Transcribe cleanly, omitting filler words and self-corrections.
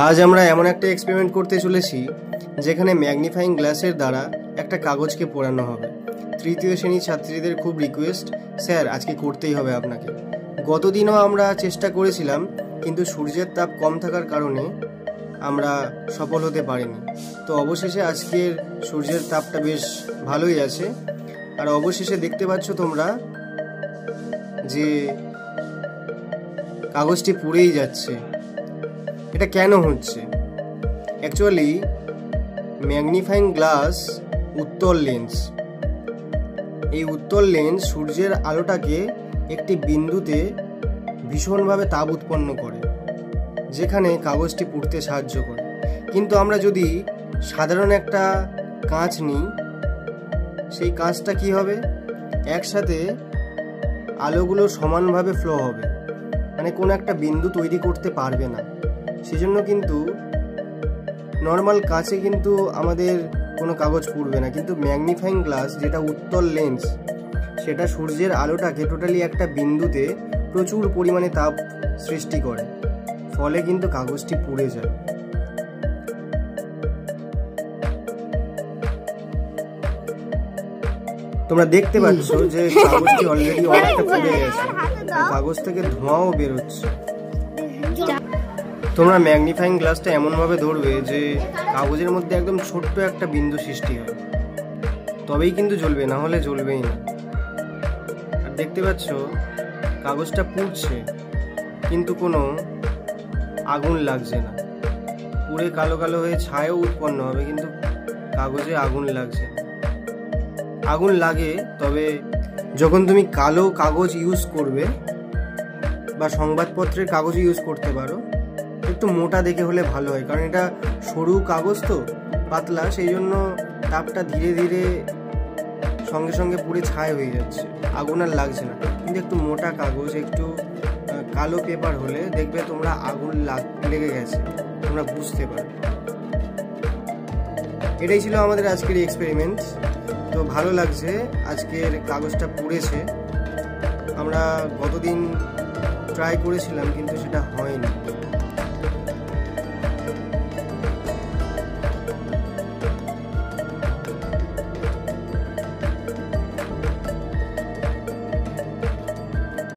আজ আমরা এমন একটা এক্সপেরিমেন্ট করতে চলেছি যেখানে ম্যাগনিফাইং গ্লাসের দ্বারা একটা কাগজকে পোড়ানো হবে। তৃতীয় শ্রেণীর ছাত্রীদের খুব রিকোয়েস্ট, স্যার আজকে করতেই হবে আপনাকে। গতদিনও আমরা চেষ্টা করেছিলাম, কিন্তু সূর্যের তাপ কম থাকার কারণে আমরা সফল হতে পারিনি। তো অবশেষে আজকের সূর্যের তাপটা বেশ ভালোই আছে, আর অবশেষে দেখতে পাচ্ছ তোমরা যে কাগজটি পুড়েই যাচ্ছে। এটা কেন হচ্ছে? অ্যাকচুয়ালি ম্যাগনিফাইং গ্লাস উত্তল লেন্স। এই উত্তল লেন্স সূর্যের আলোটাকে একটি বিন্দুতে ভীষণভাবে তাপ উৎপন্ন করে, যেখানে কাগজটি পুড়তে সাহায্য করে। কিন্তু আমরা যদি সাধারণ একটা কাঁচ নিই, সেই কাঁচটা কি হবে? একসাথে আলোগুলো সমানভাবে ফ্লো হবে, মানে কোনো একটা বিন্দু তৈরি করতে পারবে না। সেজন্য কিন্তু নর্মাল কাঁচে কিন্তু আমাদের কোনো কাগজ পুড়বে না, কিন্তু ম্যাগনিফাইং গ্লাস যেটা উত্তল লেন্স, সেটা সূর্যের আলোটাকে টোটালি একটা বিন্দুতে প্রচুর পরিমাণে তাপ সৃষ্টি করে, ফলে কিন্তু কাগজটি পুড়ে যায়। তোমরা দেখতে পাচ্ছ যে কাগজটি অলরেডি অনেকটা পুড়ে গেছে, কাগজ থেকে ধোঁয়াও বেরোচ্ছে। তোমরা ম্যাগনিফাইং গ্লাসটা এমনভাবে ধরবে যে কাগজের মধ্যে একদম ছোট্ট একটা বিন্দু সৃষ্টি হয়, তবেই কিন্তু জ্বলবে, না হলে জ্বলবেই না। আর দেখতে পাচ্ছ কাগজটা পুড়ছে, কিন্তু কোনো আগুন লাগছে না। পুড়ে কালো কালো হয়ে ছায়াও উৎপন্ন হবে, কিন্তু কাগজে আগুন লাগছে না। আগুন লাগে তবে যখন তুমি কালো কাগজ ইউজ করবে, বা সংবাদপত্রের কাগজ ইউজ করতে পারো, একটু মোটা দেখে হলে ভালো হয়, কারণ এটা সরু কাগজ তো পাতলা, সেই জন্য তাপটা ধীরে ধীরে সঙ্গে সঙ্গে পুড়ে ছাই হয়ে যাচ্ছে, আগুন আর লাগছে না। কিন্তু একটু মোটা কাগজ, একটু কালো পেপার হলে দেখবে তোমরা আগুন লেগে গেছে, তোমরা বুঝতে পারো। এটাই ছিল আমাদের আজকের এক্সপেরিমেন্ট। তো ভালো লাগছে, আজকের কাগজটা পুড়েছে। আমরা গতদিন ট্রাই করেছিলাম, কিন্তু সেটা হয়নি।